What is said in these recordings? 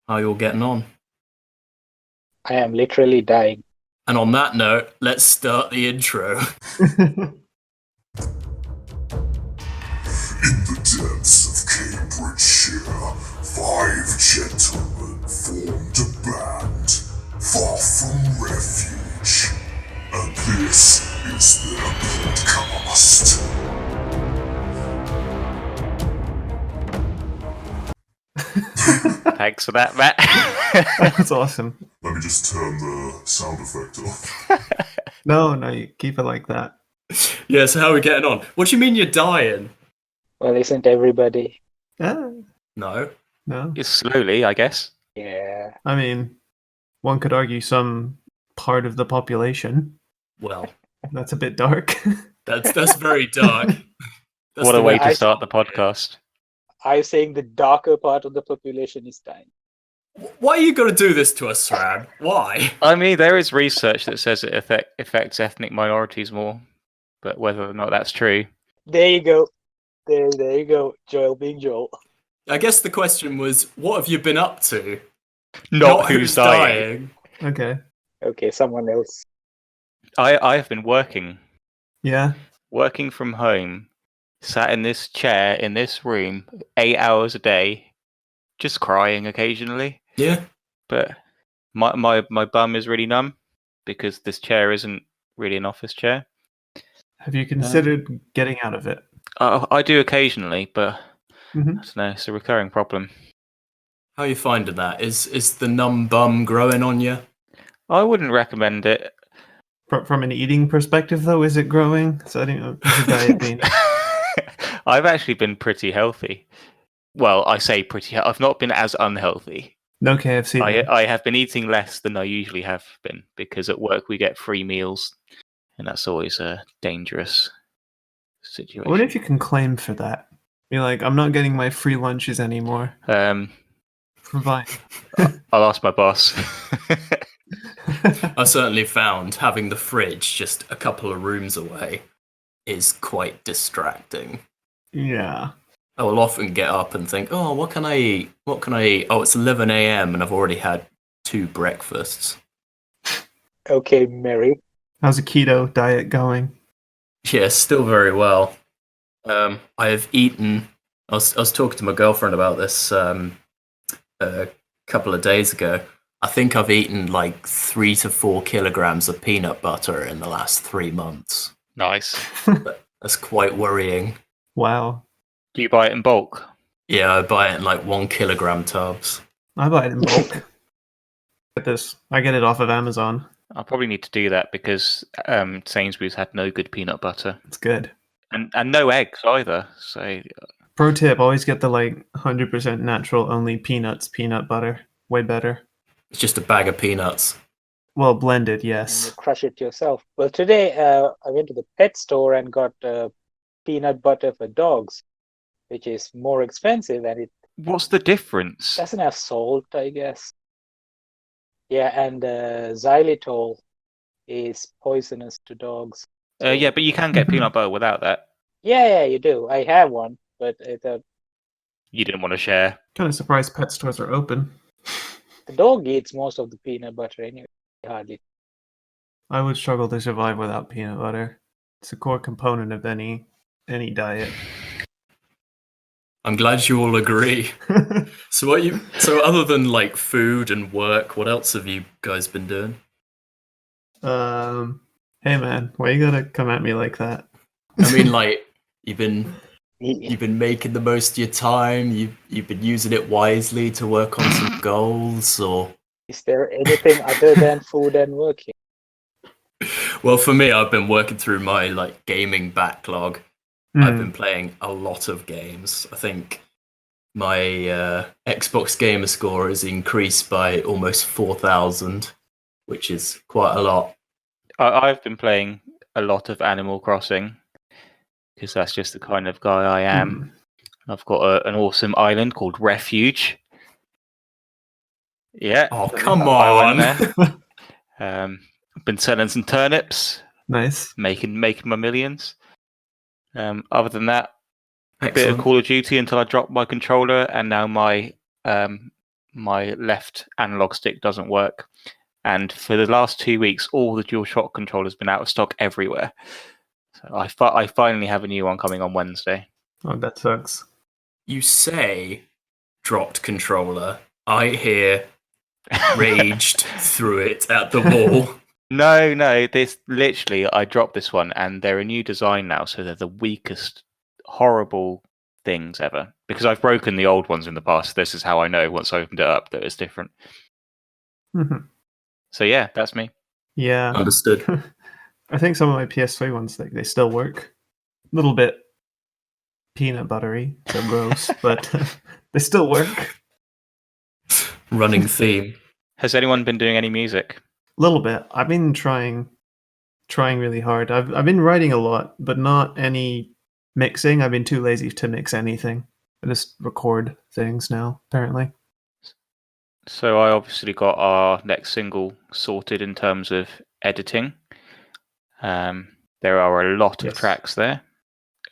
How you all getting on? I am literally dying. And on that note, let's start the intro. In the depths of Cambridgeshire, five gentlemen formed a band, Far From Refuge, and this is their podcast. Thanks for that, Matt. That's awesome. Let me just turn the sound effect off. No, you keep it like that. Yeah, so how are we getting on? What do you mean you're dying? Well, isn't everybody? Ah, No. no. It's slowly, I guess. Yeah. I mean, one could argue some part of the population. Well, That's a bit dark. that's very dark. That's What the a way way to I- start the podcast. I'm saying the darker part of the population is dying. Why are you going to do this to us, Sran? Why? I mean, there is research that says it affects ethnic minorities more, but whether or not that's true. There you go. There you go. Joel being Joel. I guess the question was, what have you been up to? Not who's dying. Okay. Okay, someone else. I have been working Yeah. from home, sat in this chair in this room 8 hours a day, just crying occasionally. Yeah. But my bum is really numb because this chair isn't really an office chair. Have you considered getting out of it? I do occasionally, but Mhm. I don't know, it's a recurring problem. How are you finding that? Is the numb bum growing on you? I wouldn't recommend it. From an eating perspective, though, is it growing? So I don't know. Is the diet being... I've actually been pretty healthy. Well, I say pretty. I've not been as unhealthy. No KFC. then. I have been eating less than I usually have been because at work we get free meals, and that's always a dangerous situation. What if you can claim for that? Be like, I'm not getting my free lunches anymore. Provide. I'll ask my boss. I certainly found having the fridge just a couple of rooms away is quite distracting. Yeah. I will often get up and think, oh, what can I eat? What can I eat? Oh, it's 11 a.m. and I've already had 2 breakfasts. Okay, Mary. How's a keto diet going? Yeah, still very well. I have eaten. I was talking to my girlfriend about this a couple of days ago. I think I've eaten like 3 to 4 kilograms of peanut butter in the last 3 months. Nice. That's quite worrying. Wow. Do you buy it in bulk? Yeah, I buy it in like 1 kilogram tubs. I buy it in bulk. Get this. I get it off of Amazon. I probably need to do that because Sainsbury's had no good peanut butter It's good. and no eggs either. So Pro tip, always get the 100% natural only peanut butter. Way better. It's just a bag of peanuts. Well, blended, And you yes. crush it yourself. Well, today I went to the pet store and got peanut butter for dogs, which is more expensive and it what's the difference? doesn't have salt, I guess. Yeah, and xylitol is poisonous to dogs. Yeah, but you can get peanut butter without that. Yeah, you do. I have one, but the You didn't want to share. Kind of surprised pet stores are open. dog eats most of the peanut butter anyway. Hardly. I would struggle to survive without peanut butter. It's a core component of any diet. I'm glad you all agree. So other than like food and work, what else have you guys been doing? Hey man, why you gotta come at me like that? I mean, like you've been making the most of your time. You've been using it wisely to work on some goals, or Is there anything other than food and working? well, for me, I've been working through my like gaming backlog. I've been playing a lot of games. I think my Xbox gamer score has increased by almost 4,000, which is quite a lot. I've been playing a lot of Animal Crossing because that's just the kind of guy I am. I've got an awesome island called Refuge. Yeah. Oh, come I on! went there. Been selling some turnips, Nice. making my millions. Other than that, a bit of Excellent. Call of Duty until I dropped my controller, and now my my left analog stick doesn't work. And for the last 2 weeks, all the DualShock controllers have been out of stock everywhere. So I finally have a new one coming on Wednesday. Oh, that sucks. You say dropped controller. I hear raged through it at the wall. No, this literally, I dropped this one, and they're a new design now, so they're the weakest, horrible things ever. Because I've broken the old ones in the past. This is how I know once I opened it up that it's different. Mhm. So yeah, that's me. Yeah. Understood. I think some of my PS3 ones, they still work. A little bit peanut buttery, so gross, but they still work. Running theme. Has anyone been doing any music? A little bit. I've been trying really hard. I've been writing a lot, but not any mixing. I've been too lazy to mix anything. I just record things now, apparently. So I obviously got our next single sorted in terms of editing. There are a lot of Yes. tracks there.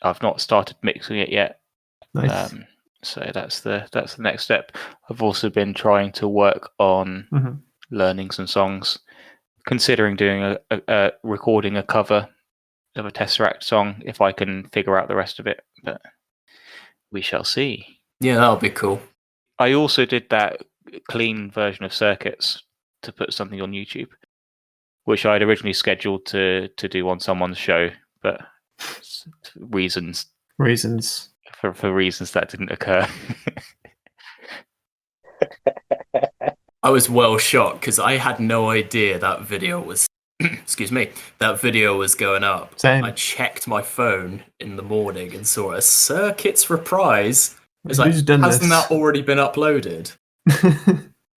I've not started mixing it yet. Nice. So that's the next step. I've also been trying to work on Mhm. learning some songs, considering doing a recording a cover of a Tesseract song if I can figure out the rest of it. But we shall see. Yeah, that'll be cool. I also did that clean version of Circuits to put something on YouTube, which I'd originally scheduled to do on someone's show, but for reasons that didn't occur. I was well shocked because I had no idea that video was excuse me, that video was going up. Same. I checked my phone in the morning and saw a Circuits reprise. It's Who's like, done hasn't this? that already been uploaded?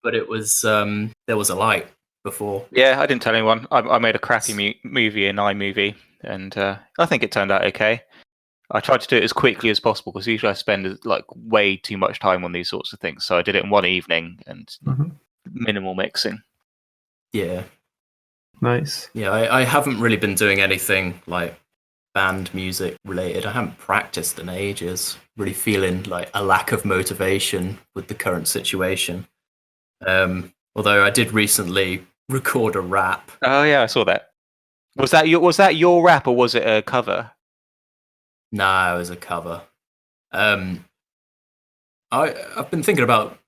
But it was there was a light before. Yeah, I didn't tell anyone. I made a crappy movie in iMovie, and I think it turned out okay. I tried to do it as quickly as possible because usually I spend like way too much time on these sorts of things. So I did it in one evening and Mhm. minimal mixing. Yeah. Nice. Yeah, I haven't really been doing anything like band music related. I haven't practiced in ages. Really feeling like a lack of motivation with the current situation. Although I did recently record a rap. Oh yeah, I saw that. Was that your rap or was it a cover? Nah, it was a cover. I've been thinking about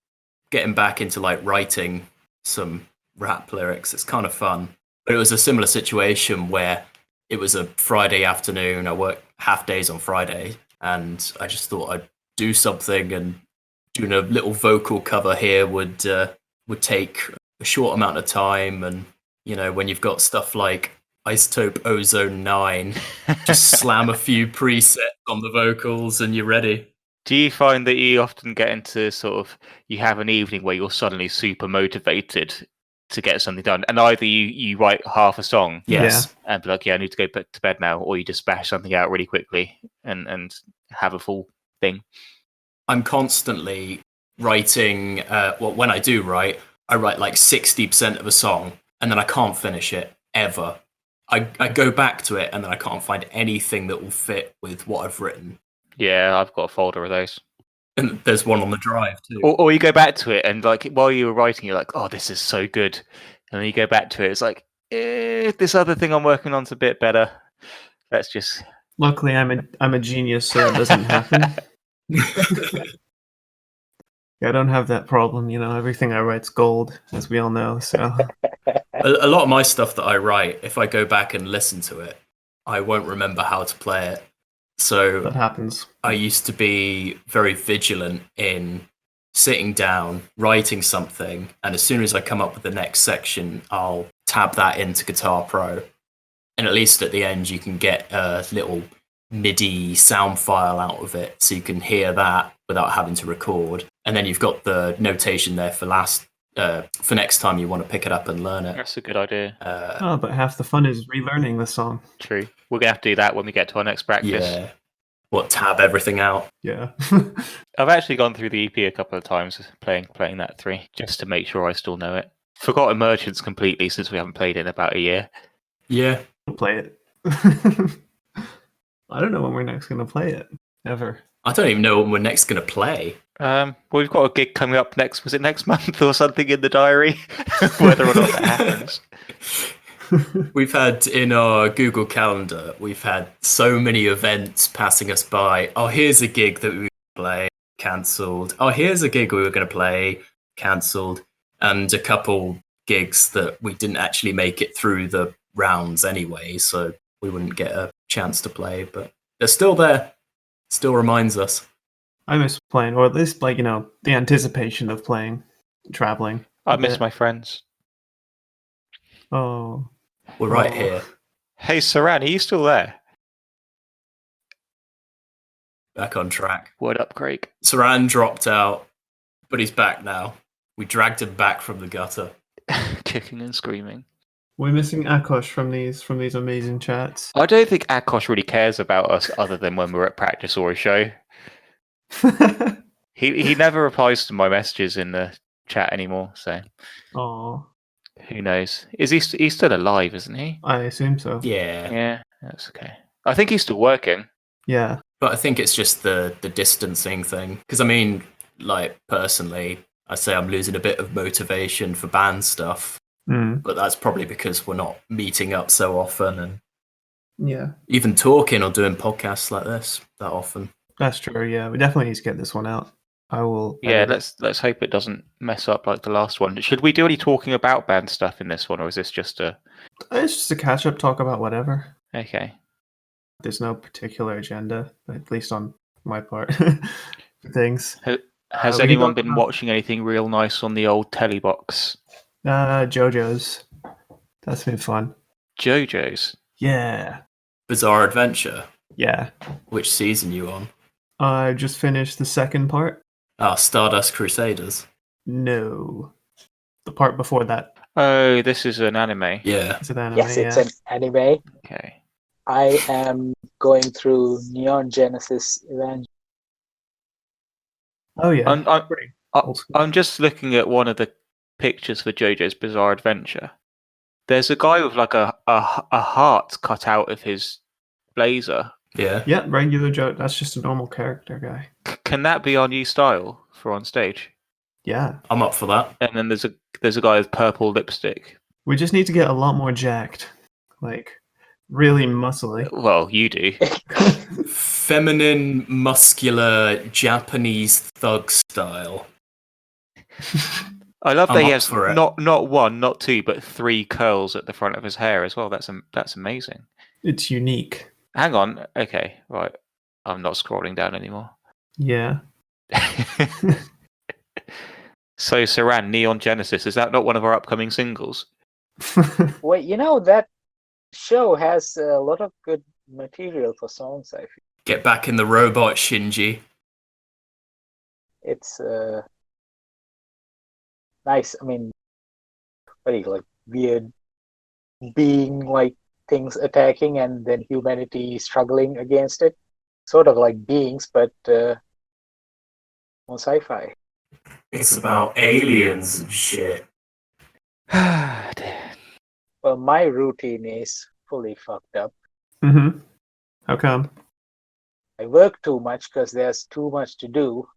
getting back into like writing some rap lyrics. It's kind of fun. But it was a similar situation where it was a Friday afternoon. I work half days on Friday, and I just thought I'd do something, and doing a little vocal cover here would take a short amount of time. And you know, when you've got stuff like Isotope Ozone 9, just slam a few presets on the vocals, and you're ready. Do you find that you often get into sort of you have an evening where you're suddenly super motivated to get something done, and either you write half a song, Yes. and be like, yeah, I need to go to bed now, or you just bash something out really quickly and have a full thing? I'm constantly writing. Well, when I do write, I write like 60% of a song, and then I can't finish it ever. I go back to it, and then I can't find anything that will fit with what I've written. Yeah, I've got a folder of those. And there's one on the drive too. Or you go back to it and like while you were writing, you're like, oh, this is so good, and then you go back to it, it's like, this other thing I'm working on's a bit better. Let's just. Luckily, I'm a genius, so it doesn't happen. I don't have that problem. You know, everything I write's gold, as we all know. So A lot of my stuff that I write, if I go back and listen to it, I won't remember how to play it. So that happens. I used to be very vigilant in sitting down, writing something, and as soon as I come up with the next section, I'll tab that into Guitar Pro. And at least at the end, you can get a little MIDI sound file out of it, so you can hear that without having to record. And then you've got the notation there for next time you want to pick it up and learn it. That's a good idea. But half the fun is relearning the song. True. We're gonna have to do that when we get to our next practice. Yeah. Tab everything out? Yeah. I've actually gone through the EP a couple of times playing that 3 just to make sure I still know it. Forgot Emergence completely since we haven't played it in about a year. Yeah. Play it. I don't know when we're next going to play it. Ever. I don't even know when we're next going to play. Well, we've got a gig coming up next. Was it next month or something in the diary? Whether or not that happens. We've had in our Google Calendar, we've had so many events passing us by. Oh, here's a gig that we were going to play, cancelled. Oh, here's a gig we were going to play, cancelled. And a couple gigs that we didn't actually make it through the rounds anyway, so we wouldn't get a chance to play. But they're still there. Still reminds us. I miss playing, or at least like the anticipation of playing, traveling. I miss my friends. Oh, We're right here. Hey, Saran, are you still there? Back on track. Word up, Craig. Saran dropped out, but he's back now. We dragged him back from the gutter. Kicking and screaming. We're missing Akosh from these amazing chats. I don't think Akosh really cares about us other than when we're at practice or a show. He never replies to my messages in the chat anymore, so Oh, who knows? Is he's still alive, isn't he? I assume so. Yeah. Yeah, that's okay. I think he's still working. Yeah. But I think it's just the distancing thing. Because, I mean, like, personally, I say I'm losing a bit of motivation for band stuff. Mm. But that's probably because we're not meeting up so often and Yeah. even talking or doing podcasts like this that often. That's true. Yeah, we definitely need to get this one out. I will. Yeah, edit it. let's hope it doesn't mess up like the last one. Should we do any talking about band stuff in this one, or is this just a... It's just a catch up, talk about whatever. Okay. There's no particular agenda, at least on my part. Things. Has we can anyone talk been about- watching anything real nice on the old telly box? JoJo's. That's been fun. JoJo's? Yeah. Bizarre Adventure. Yeah. Which season you on? I just finished the second part. Stardust Crusaders. No. The part before that. Oh, this is an anime. Yeah. Is it anime? Yes, it's yeah. an anime. Okay. I am going through Neon Genesis Evangelion. Oh, yeah. I'm Pretty I- old school. I'm just looking at one of the pictures for JoJo's Bizarre Adventure. There's a guy with like a heart cut out of his blazer. Yeah. Yeah, regular Joe. That's just a normal character guy. Can that be our new style for on stage? Yeah. I'm up for that. And then there's a guy with purple lipstick. We just need to get a lot more jacked. Like, really muscly. Well, you do. Feminine, muscular, Japanese thug style. I love I'm that he up has for it. not one, not two, but 3 curls at the front of his hair as well. That's amazing. It's unique. Hang on. Okay, right. I'm not scrolling down anymore. Yeah. So, Saran, Neon Genesis, is that not one of our upcoming singles? Wait, that show has a lot of good material for songs, I feel. Get back in the robot, Shinji. It's nice. I mean, very like weird being, like things attacking and then humanity struggling against it. Sort of like beings, but more sci-fi. It's about aliens and shit. Dear. Well, my routine is fully fucked up. Mm-hmm. How come? I work too much because there's too much to do,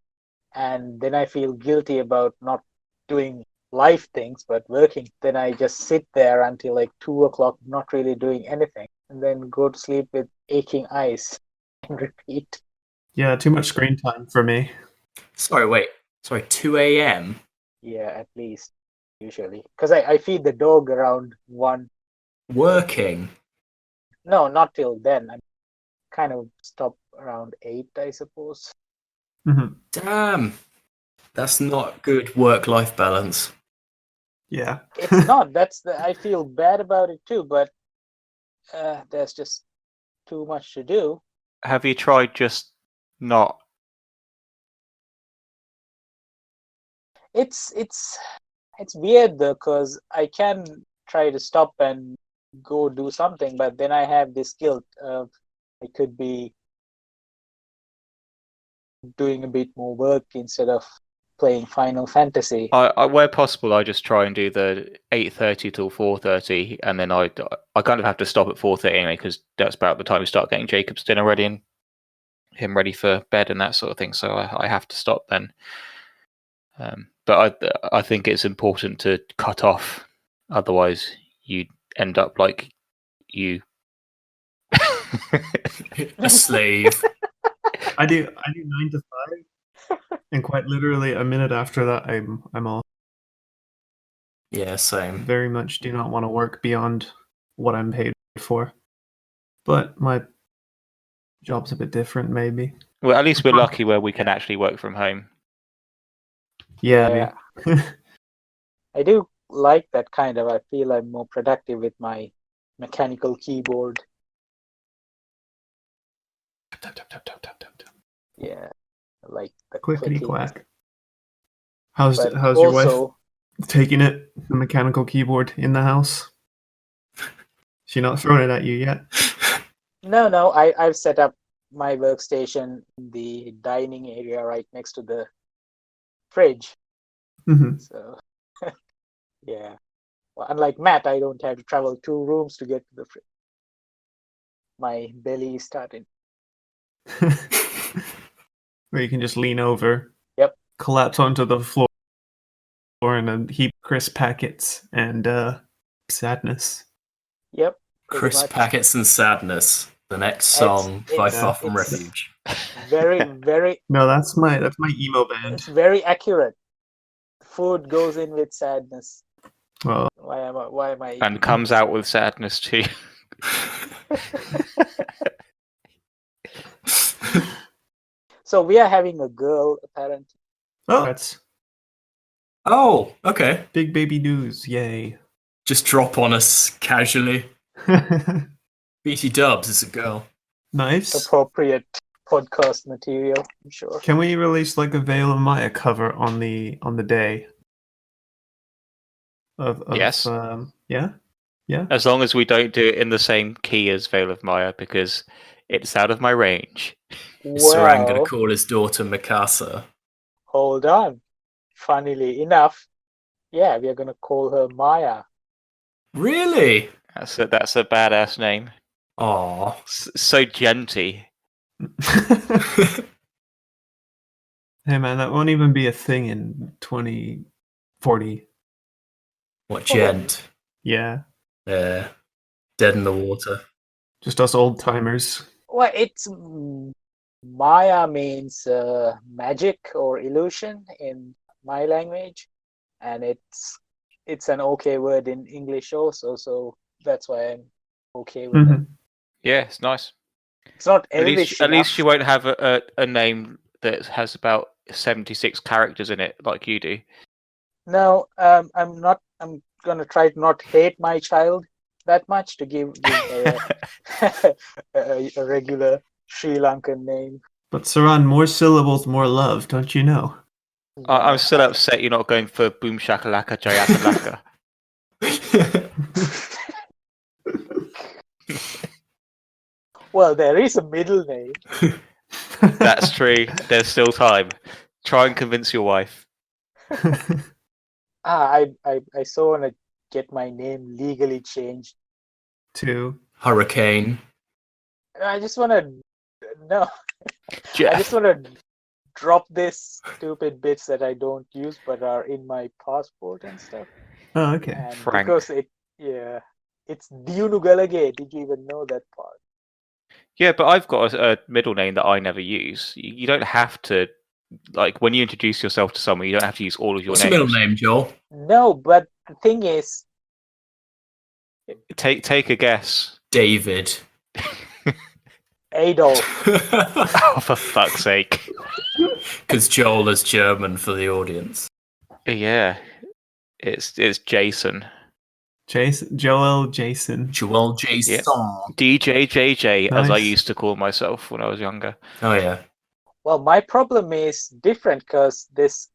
and then I feel guilty about not doing life things but working. Then I just sit there until like 2 o'clock, not really doing anything, and then go to sleep with aching eyes and repeat. Yeah, too much screen time for me. Sorry, 2 a.m.? Yeah, at least usually, because I feed the dog around 1. Working? No, not till then. I kind of stop around 8, I suppose. Mm-hmm. Damn. That's not good work-life balance. Yeah. It's not. I feel bad about it too, but there's just too much to do. Have you tried just not? It's weird though, because I can try to stop and go do something, but then I have this guilt of I could be doing a bit more work instead of playing Final Fantasy. I where possible, I just try and do the 8:30 till 4:30, and then I kind of have to stop at 4:30 anyway, because that's about the time we start getting Jacob's dinner ready and him ready for bed and that sort of thing. So I have to stop then. But I think it's important to cut off, otherwise you end up like you. A slave. I do 9 to 5, and quite literally a minute after that, I'm off. Yeah, same. Very much do not want to work beyond what I'm paid for. But my job's a bit different, maybe. Well, at least we're lucky where we can actually work from home. Yeah. I do like that kind of. I feel I'm more productive with my mechanical keyboard. Tap, tap, tap, tap, tap, tap, tap. Yeah, like the Clickety clicking. quack. How's But your wife also, taking it? The mechanical keyboard in the house? She not throwing it at you yet? no, I've set up my workstation in the dining area right next to the fridge. Mm-hmm. So, yeah. Well, unlike Matt, I don't have to travel 2 rooms to get to the fridge. My belly is starting. Where you can just lean over, Yep. collapse onto the floor, and a heap of crisp packets and sadness. Yep. pretty Crisp much. Packets and Sadness. The next song by it's- Far From it's- Refuge. Very, No, that's my emo band. it's very accurate. Food goes in with sadness. Well, Why am I? And comes out with sadness too. So we are having a girl, apparently. oh, that's Oh, okay. big baby news! Yay! Just drop on us casually. BT Dubs is a girl. Nice. Appropriate podcast material, I'm sure. Can we release like a Veil of Maya cover on the day? Of Yes. Yeah. As long as we don't do it in the same key as Veil of Maya, because it's out of my range. Is Sarang going Well, to call his daughter Mikasa? hold on. Funnily enough, yeah, we are gonna call her Maya. Really? That's a badass name. Aw. So genty. Hey man, that won't even be a thing in 2040. What gent? Yeah, Yeah. Dead in the water. just us old timers. Well, it's Maya means magic or illusion in my language, and it's an okay word in English also. So that's why I'm okay with it. Yeah, it's nice. It's not At Elvish least enough. she won't have a name that has about 76 characters in it like you do. No, I'm not. I'm gonna try to not hate my child that much to give her a regular Sri Lankan name. But Saran, more syllables, more love, don't you know? I'm still upset you're not going for Boom Shakalaka Jayakalaka. Well, there is a middle name. That's true. There's still time. Try and convince your wife. I so want to get my name legally changed. To Hurricane. I just want to no. I Jeff. just want to drop this stupid bits that I don't use but are in my passport and stuff. oh, okay. And Frank. because it's Diunugalage. Did you even know that part? Yeah, but I've got a middle name that I never use. You don't have to, like, when you introduce yourself to someone, you don't have to use all of your What's your names. middle name, Joel? No, but the thing is, Take a guess. David. Adolf. Oh, for fuck's sake. Because Joel is German for the audience. Yeah, it's Jason. Joel Jason. Joel Jason. DJ JJ, as I Nice. used to call myself when I was younger. Oh, yeah. Well, my problem is different because this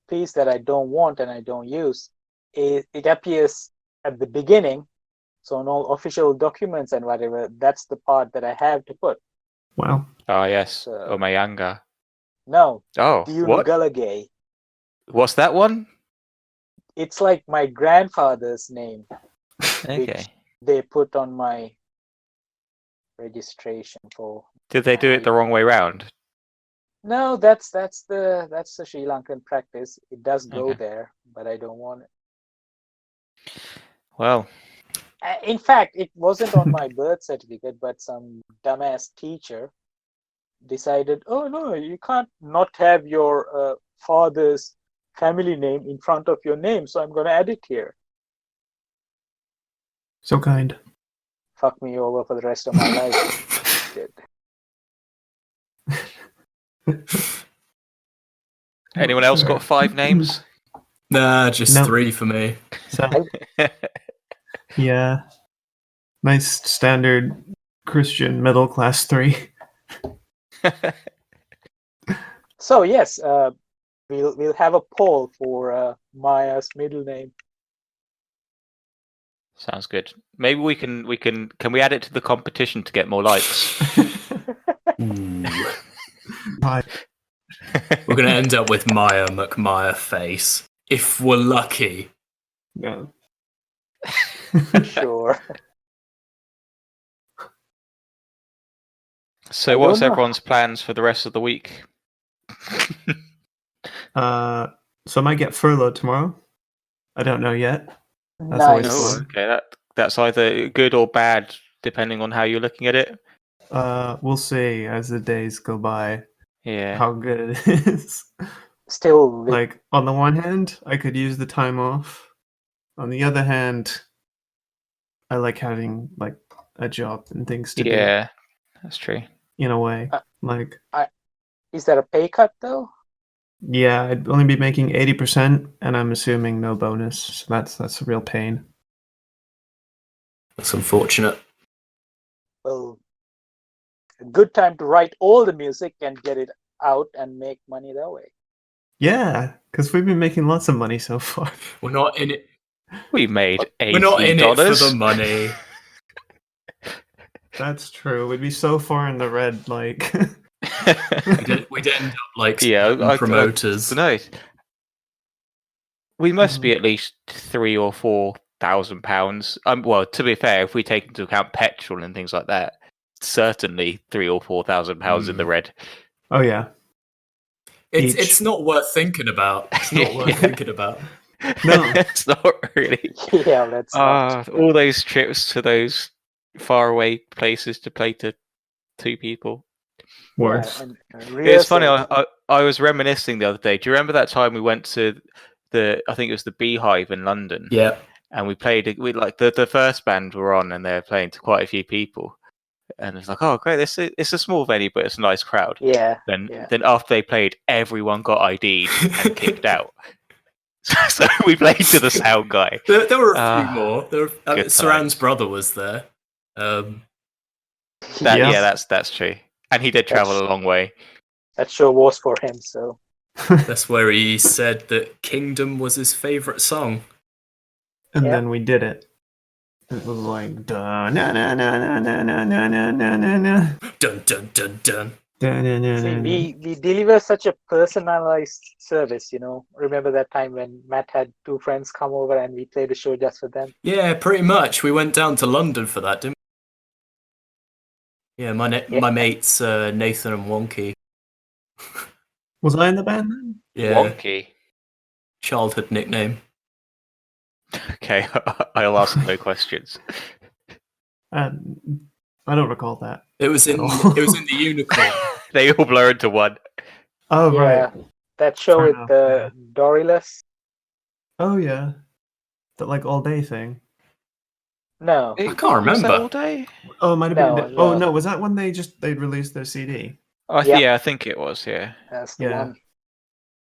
piece that I don't want and I don't use, it appears at the beginning. So on all official documents and whatever, that's the part that I have to put. Wow. Oh, yes. So- Omayanga. No, Oh, what? Diunugalage. What's that one? It's like my grandfather's name. Okay. They put on my registration for. Did they do it the wrong way round? No, that's the Sri Lankan practice. It does go Okay. there, but I don't want it. Well, In fact, it wasn't on my birth certificate, but some dumbass teacher decided, oh no, you can't not have your father's family name in front of your name, so I'm going to add it here. So kind. Fuck me over for the rest of my life. Did. anyone else got 5 names? Nah, just No. 3 for me. So, yeah. Nice standard Christian middle class 3. So yes, we'll have a poll for Maya's middle name. Sounds good. Maybe we can we add it to the competition to get more likes? Ooh. Hi. We're going to end up with Maya McMaya Face. If we're lucky. No. Sure. So I what's don't know. everyone's plans for the rest of the week? So I might get furloughed tomorrow. I don't know yet. That's always Nice. fun. Okay, that's either good or bad depending on how you're looking at it. We'll see as the days go by Yeah. how good it is. Still, Like, on the one hand, I could use the time off. On the other hand, I like having like a job and things to do. Yeah, that's true. In a way, like, is there a pay cut though? yeah, I'd only be making 80%, and I'm assuming no bonus. So that's a real pain. That's unfortunate. Well, a good time to write all the music and get it out and make money that way. Yeah, because we've been making lots of money so far. We're not in it. We made $80. We're not in it for the money. That's true. We'd be so far in the red, like. We'd end up like Yeah, promoters. No, we must be at least £3,000 or £4,000. Well, to be fair, if we take into account petrol and things like that, certainly £3,000 or £4,000 in the red. Oh yeah. It's not worth thinking about. It's not worth thinking about. No. It's not really. Yeah, let's not. All those trips to those faraway places to play to 2 people. Worse. And It's funny. I was reminiscing the other day. Do you remember that time we went to I think it was the Beehive in London? Yeah. And we played. We like the first band were on, and they were playing to quite a few people. And it's like, oh great, it's a small venue, but it's a nice crowd. Yeah. Then after they played, everyone got ID'd and kicked out. So we played to the sound guy. There were a few more. Good Saran's brother was there. That's true. And he did travel a long way. That show was for him, so. That's where he said that Kingdom was his favourite song. And then we did it. It was like dun na na na na na na na na na na na. Dun dun dun dun. See, we deliver such a personalized service, you know. Remember that time when Matt had 2 friends come over and we played a show just for them? Yeah, pretty much. We went down to London for that, didn't we? Yeah, my mates Nathan and Wonky. Was I in the band then? Yeah. Wonky. Childhood nickname. Okay, I'll ask no questions. I don't recall that. It was in the Unicorn. They all blur into one. Oh Yeah, right. that show Fair with enough, the Dorilus. Oh yeah. That like all day thing. No, I can't Was that remember. all day? Oh, it might have been. No, Oh no, was that when they'd released their CD? Yeah, I think it was. Yeah, that's the Yeah. one.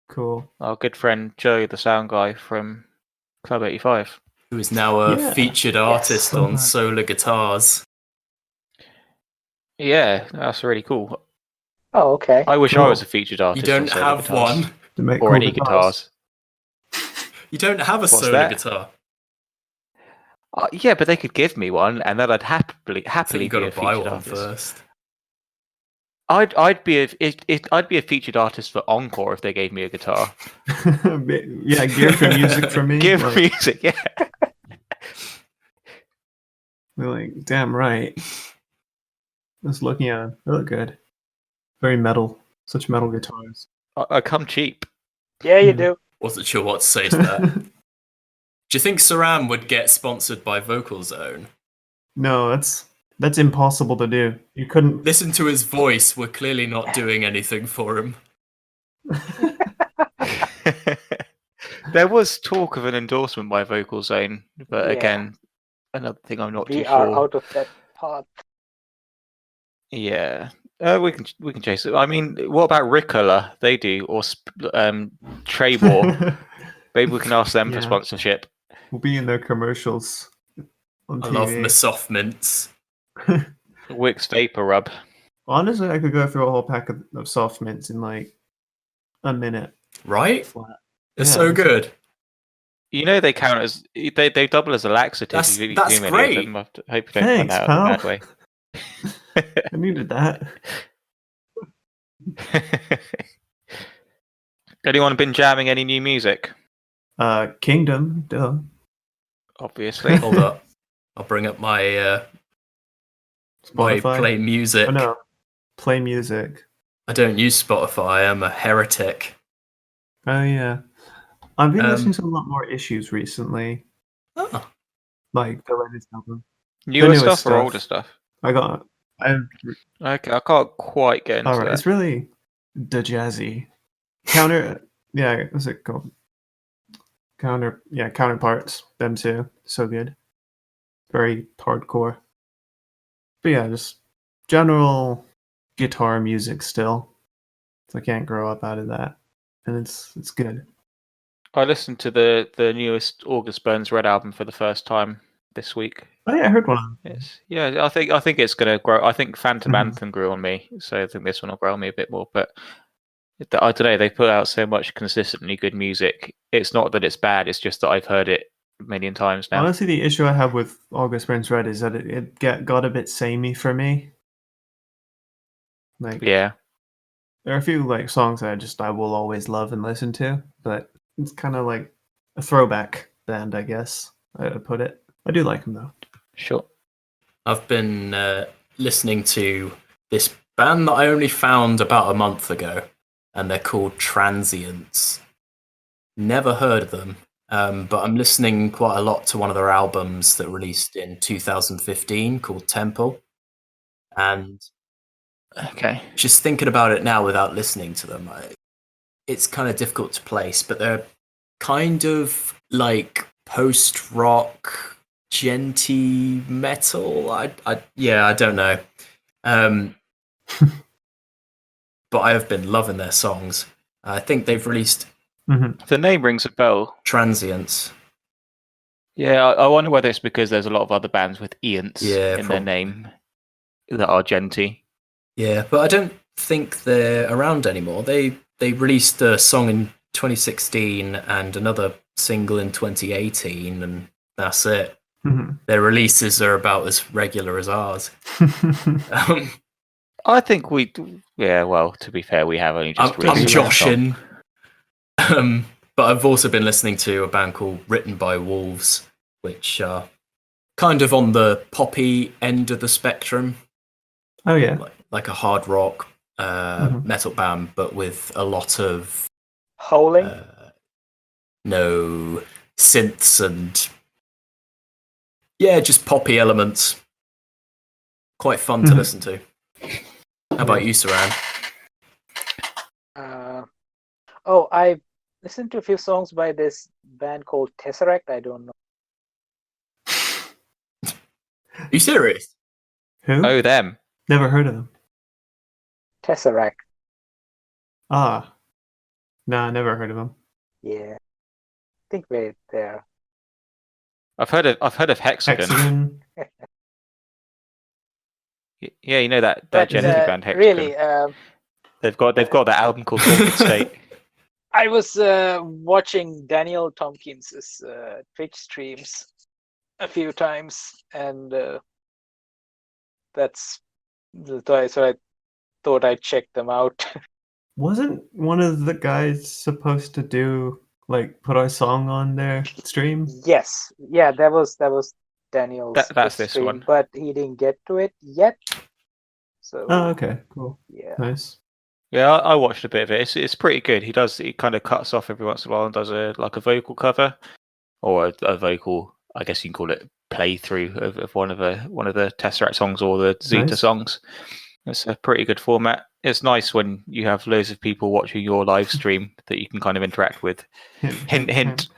Cool. our good friend Joe, the sound guy from Club 85. Who is now a Yeah. featured artist So on nice. Solar Guitars. Yeah, that's really cool. Oh, okay. I wish I Cool. was a featured artist. You on don't Solar have Guitars. one. To make Or cool any guitars. You don't have a What's solar that? guitar. Yeah, but they could give me one, and then I'd happily So you be got a to buy featured one artist. first. I'd be a featured artist for Encore if they gave me a guitar. Yeah, gear for music for me. Give like, music, yeah. they're like, damn right. Just looking at them, they look good. Very metal. Such metal guitars. I come cheap. Yeah, you Yeah. do. Wasn't sure what to say to that. Do you think Saram would get sponsored by Vocal Zone? No, that's impossible to do. You couldn't. Listen to his voice. We're clearly not doing anything for him. There was talk of an endorsement by Vocal Zone, but Yeah. again, another thing I'm not We too are sure. out of that path. Yeah, we can chase it. I mean, what about Ricola? They do, or Trebor. Maybe we can ask them for Yeah. sponsorship. We'll be in their commercials on I TV. love my soft mints. Wix Vapor Rub. Honestly, I could go through a whole pack of soft mints in like a minute. Right? Flat. They're Yeah, so that's- good. You know they count as they double as a laxative. That's- if you eat that's too many great. Of them. I hope you don't Thanks, find out pal. in a bad way. I needed that. Anyone been jamming any new music? Kingdom, duh. Obviously. Hold up. I'll bring up my Spotify. play music. Oh no, play music. I don't use Spotify. I'm a heretic. Oh yeah, I've been Um, listening to a lot more Issues recently, Oh, like the latest album. Newer newest stuff or stuff. older stuff? I've Okay, I can't quite get into all right. that. It's really the jazzy counter. Yeah, what's it called? Counterparts. Them too. So good. Very hardcore. But yeah, just general guitar music still. So I can't grow up out of that, and it's good. I listened to the newest August Burns Red album for the first time this week. Oh yeah, I heard one. I think it's going to grow. I think Phantom Mhm. Anthem grew on me, so I think this one will grow on me a bit more. But I don't know. They put out so much consistently good music. It's not that it's bad. It's just that I've heard it a million times now. Honestly, the issue I have with August Burns Red is that it got a bit samey for me. Like, Yeah. there are a few like songs that I will always love and listen to, but it's kind of like a throwback band, I guess I'd put it. I do like them though. Sure. I've been listening to this band that I only found about a month ago, and they're called Transients. Never heard of them, but I'm listening quite a lot to one of their albums that released in 2015 called Temple. And Okay. just thinking about it now without listening to them, it's kind of difficult to place, but they're kind of like post-rock, genty metal. I don't know. But I have been loving their songs. I think they've released The name rings a bell. Transients. Yeah, I wonder whether it's because there's a lot of other bands with Iants Yeah, in probably. their name that are genty. Yeah, but I don't think they're around anymore. They released a song in 2016 and another single in 2018, and that's it. Their releases are about as regular as ours. I think well, to be fair, we have only just I'm released one song. joshing. But I've also been listening to a band called Written by Wolves, which are kind of on the poppy end of the spectrum. Oh yeah, like a hard rock metal band, but with a lot of Howling. no synths and just poppy elements. Quite fun to listen to. How about you, Saran? I listened to a few songs by this band called Tesseract. I don't know. Are you serious? who? Oh, them. Never heard of them. Tesseract. Ah, nah, never heard of them. Yeah, I think they're there. I've heard of Hexagon. Hexagon. Yeah, you know that But genty band Hexagon. really, They've got that album called Altered State. I was watching Daniel Tompkins' Twitch streams a few times, and that's so I thought I'd check them out. Wasn't one of the guys supposed to put our song on their stream? Yes, yeah, that was Daniel's That's Twitch this stream, one. but he didn't get to it yet. So Oh, okay, cool, yeah. nice. Yeah, I watched a bit of it. It's pretty good. He kind of cuts off every once in a while and does a vocal cover or a vocal. I guess you can call it playthrough of one of the Tesseract songs or the Zeta Nice. songs. It's a pretty good format. It's nice when you have loads of people watching your live stream that you can kind of interact with. Hint,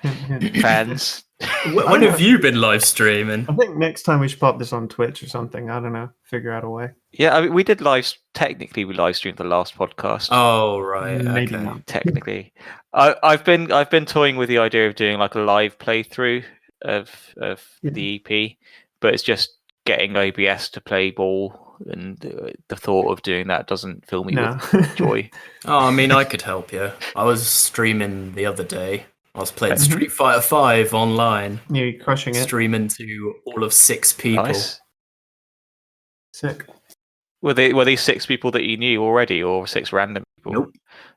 fans. When have you been live streaming? I think next time we should pop this on Twitch or something. I don't know. Figure out a way. Yeah, I mean, we technically we live streamed the last podcast. Oh right, Maybe okay. not. Technically, I've been toying with the idea of doing like a live playthrough of the EP, but it's just getting OBS to play ball, and the thought of doing that doesn't fill me with joy. Oh, I mean, I could help you. I was streaming the other day. I was playing Mhm. Street Fighter 5 online, You're crushing it. streaming to all of 6 people. Nice. Sick. Were these 6 people that you knew already, or 6 random people? Nope.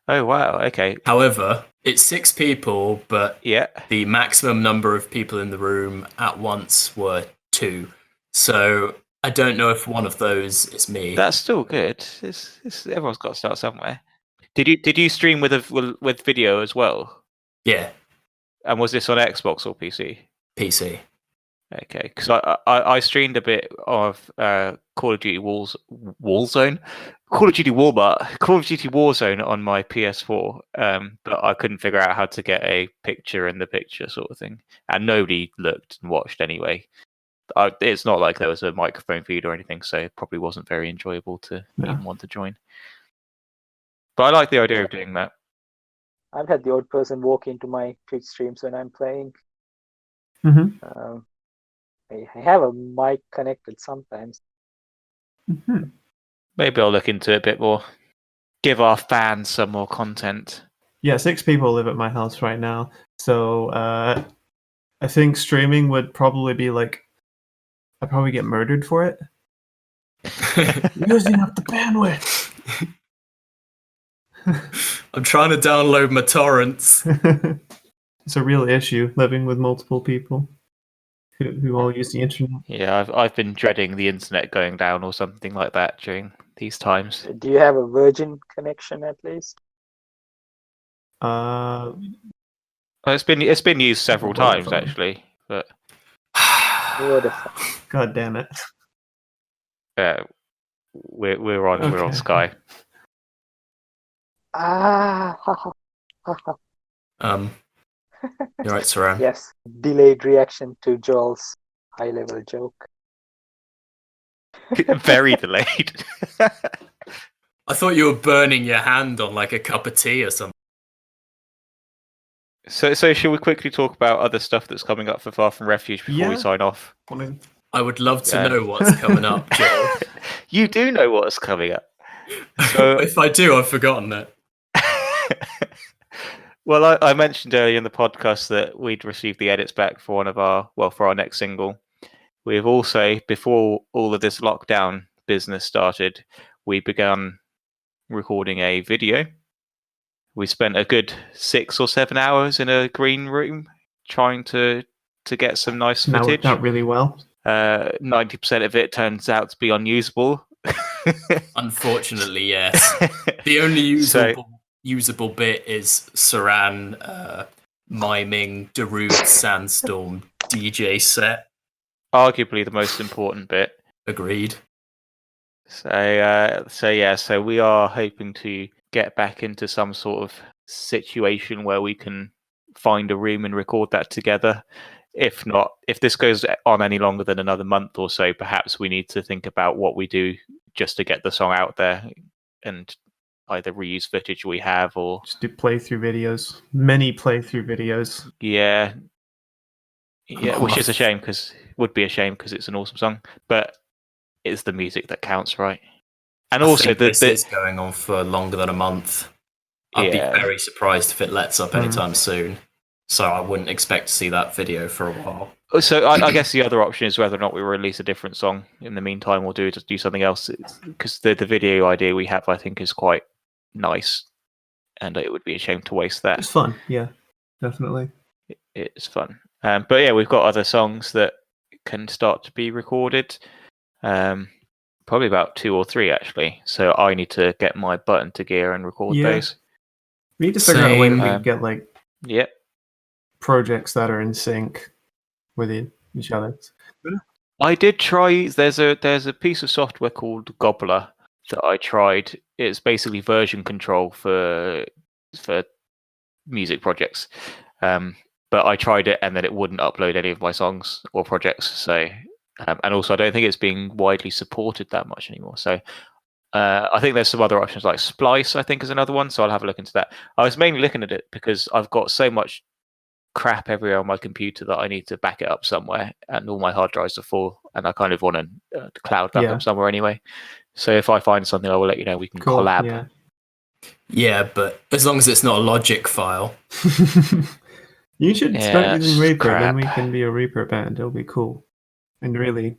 Oh wow. Okay. However, it's 6 people, but Yeah. the maximum number of people in the room at once were 2. So I don't know if one of those is me. That's still good. It's everyone's got to start somewhere. Did you stream with video as well? Yeah, And was this on Xbox or PC? PC. Okay, because I streamed a bit of Call of Duty Warzone, Call of Duty Warzone on my PS4, but I couldn't figure out how to get a picture in the picture sort of thing, and nobody looked and watched anyway. It's not like there was a microphone feed or anything, so it probably wasn't very enjoyable to even want to join. But I like the idea of doing that. I've had the odd person walk into my Twitch streams when I'm playing. Mm-hmm. I have a mic connected sometimes. Mm-hmm. Maybe I'll look into it a bit more. Give our fans some more content. Yeah, 6 people live at my house right now, so I think streaming would probably be like, I'd probably get murdered for it. Using up the bandwidth. I'm trying to download my torrents. It's a real issue living with multiple people who all use the internet. Yeah, I've been dreading the internet going down or something like that during these times. Do you have a Virgin connection at least? Well, it's been used several times actually, but God damn it! we're on Sky. You're right, Saran. Yes, delayed reaction to Joel's high-level joke. Very delayed. I thought you were burning your hand on like a cup of tea or something. So shall we quickly talk about other stuff that's coming up for Far From Refuge before we sign off? I would love to know what's coming up, Joel. You do know what's coming up. So if I do, I've forgotten it. Well, I mentioned earlier in the podcast that we'd received the edits back for for our next single. We've also, before all of this lockdown business started, we began recording a video. We spent a good 6 or 7 hours in a green room trying to get some nice footage. That worked out really well. 90% of it turns out to be unusable. Unfortunately, yes. The only usable bit is Saran miming Darude Sandstorm DJ set. Arguably the most important bit. Agreed. So we are hoping to get back into some sort of situation where we can find a room and record that together. If not, if this goes on any longer than another month or so, perhaps we need to think about what we do just to get the song out there and either reuse footage we have or just do playthrough videos. Many playthrough videos. Yeah, which is a shame because it's an awesome song, but it's the music that counts, right? And I also think this is going on for longer than a month. I'd be very surprised if it lets up anytime soon. So I wouldn't expect to see that video for a while. So I guess the other option is whether or not we release a different song in the meantime or do something else. Because the video idea we have, I think, is quite nice. And it would be a shame to waste that. It's fun, yeah, definitely. It's fun. But yeah, we've got other songs that can start to be recorded. Probably about 2 or 3 actually. So I need to get my button to gear and record Yeah. those. We need to figure out a way that we Same. get like Yep. projects that are in sync with each other. I did try. There's a piece of software called Gobbler that I tried. It's basically version control for music projects. But I tried it and then it wouldn't upload any of my songs or projects. So and also I don't think it's being widely supported that much anymore. So I think there's some other options like Splice, I think, is another one. So I'll have a look into that. I was mainly looking at it because I've got so much crap everywhere on my computer that I need to back it up somewhere, and all my hard drives are full, and I kind of want to cloud backup somewhere anyway. So if I find something, I will let you know. We can collab. Yeah. Yeah, but as long as it's not a Logic file. You should start using it's Reaper, then we crap. can be a Reaper band. It'll be cool. And really,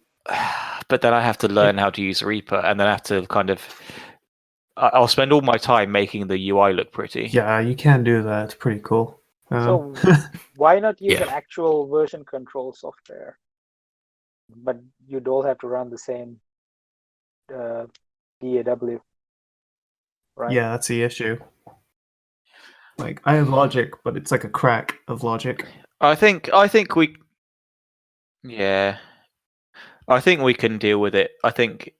But then I have to learn how to use Reaper, and then I have to kind of. I'll spend all my time making the UI look pretty. yeah, you can do that. It's pretty cool. So why not use Yeah. an actual version control software? But you'd all have to run the same DAW, right? yeah, that's the issue. Like I have Logic, but it's like a crack of Logic. I think we. Yeah. I think we can deal with it. I think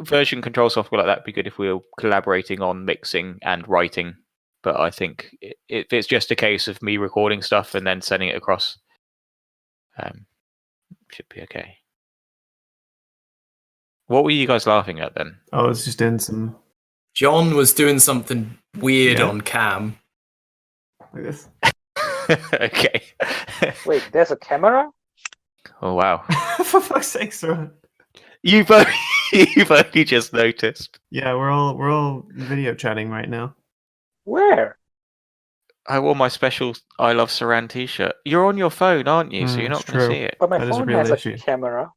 version control software like that would be good if we were collaborating on mixing and writing. But I think if it's just a case of me recording stuff and then sending it across, should be okay. What were you guys laughing at then? I was just in some John was doing something weird Yeah. on cam. like this. Okay. Wait, there's a camera? Oh wow! For fuck's sake, sir. You've only just noticed. Yeah, we're all video chatting right now. Where? I wore my special "I Love Saran" T-shirt. You're on your phone, aren't you? So you're not It's going to true. see it. But my That is a phone real has issue. a camera.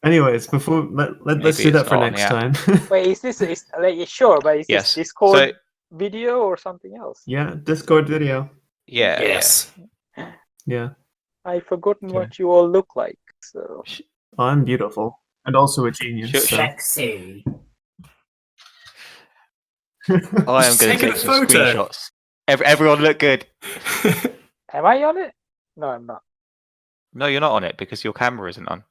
Anyways, before let's Maybe do it's that for not on next the time. Wait, is this sure? But is Yes. this Discord So video or something else? Yeah, Discord video. yeah. Yes. Yeah, I've forgotten Okay. what you all look like. So I'm beautiful and also a genius. Sure, so. Sexy. I am going to Taking take a some photo. screenshots. Everyone look good. am I on it? No, I'm not. No, you're not on it because your camera isn't on.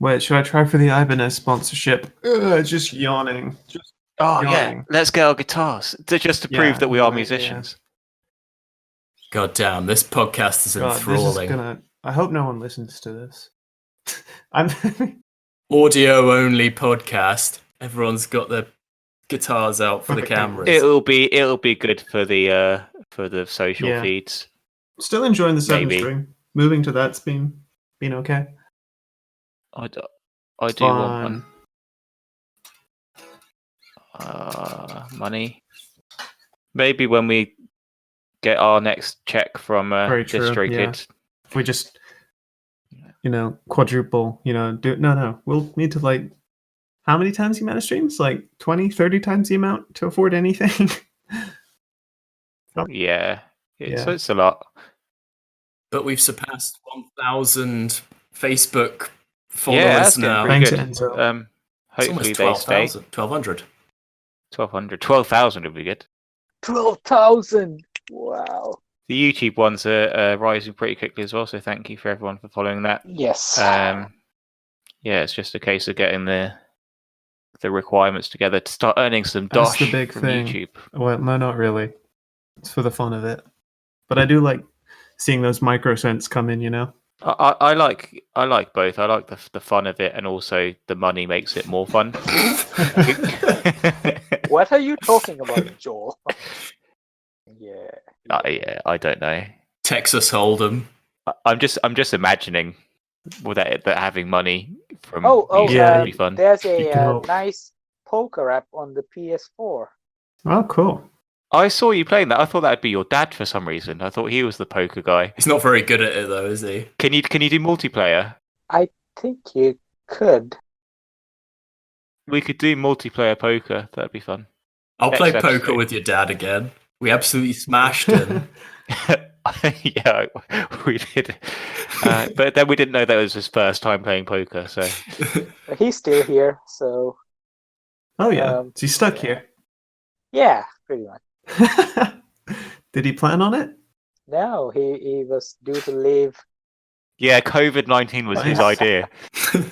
Wait, should I try for the Ibanez sponsorship? Just yawning. Just Oh yawning. yeah, let's get our guitars just to Yeah, prove that we are right, musicians. God damn, this podcast is God, this is enthralling. gonna. I hope no one listens to this. I'm. Audio only podcast. Everyone's got their guitars out for the Okay. cameras. It'll be good for the social Yeah. feeds. Still enjoying the seven Maybe. string. Moving to that's been okay. I do It's want fun. one. Money. Maybe when we get our next check from Very true, District yeah. If we just, quadruple, no. We'll need to like, how many times the amount of streams? Like 20, 30 times the amount to afford anything? Yeah. Yeah. So it's a lot. But we've surpassed 1,000 Facebook Yeah, followers that's getting now. pretty Thanks, good. Enzo. It's Hopefully almost they stay. 12,000. 1,200. 1,200. 12,000 would be good. 12,000. Wow. The YouTube ones are rising pretty quickly as well, so thank you for everyone for following that. Yes. Yeah, it's just a case of getting the requirements together to start earning some That's dosh the big from thing. YouTube. Well, no, not really. It's for the fun of it. But I do like seeing those micro cents come in, I like both. I like the fun of it, and also the money makes it more fun. What are you talking about, Joel? Yeah. I don't know. Texas Hold'em. I'm just imagining that having money from Oh, music Yeah, would be fun. There's You can a hope. nice poker app on the PS4. Oh, cool. I saw you playing that. I thought that'd be your dad for some reason. I thought he was the poker guy. He's not very good at it though, is he? Can you do multiplayer? I think you could. We could do multiplayer poker. That'd be fun. I'll Next play episode. poker with your dad again. We absolutely smashed him. Yeah, we did. But then we didn't know that was his first time playing poker. So But he's still here, so Oh yeah, Um, is he stuck yeah. here? yeah, pretty much. Did he plan on it? No, he was due to leave. yeah, COVID-19 was his Nice. idea.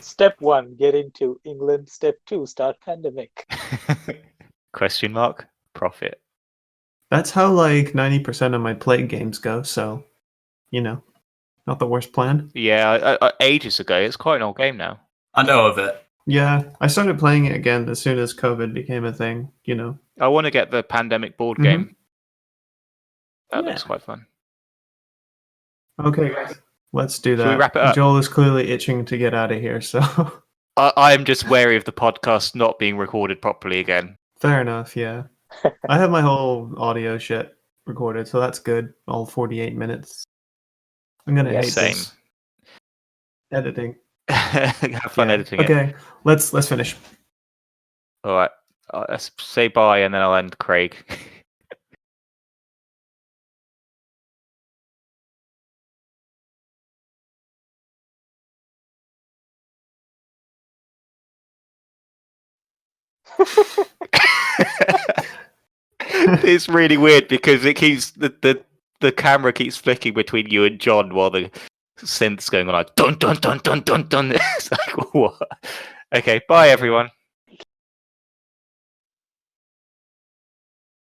Step 1, get into England. Step 2, start pandemic. Question mark? Profit. That's how like 90% of my play games go. So, not the worst plan. Yeah, ages ago. It's quite an old game now. I know of it. Yeah, I started playing it again as soon as COVID became a thing. I want to get the pandemic board Mhm. game. That Yeah. looks quite fun. Okay, guys, let's do that. Should we wrap it up? Joel is clearly itching to get out of here, so I am just wary of the podcast not being recorded properly again. fair enough. Yeah, I have my whole audio shit recorded, so that's good. All 48 minutes. I'm gonna Yes. hate Same. this editing. Have fun Yeah. editing it. Okay, let's finish. All right. Let's say bye and then I'll end Craig. It's really weird because it keeps the camera keeps flicking between you and John while the synth's going on like dun dun dun dun dun dun. It's like what? Okay, bye everyone.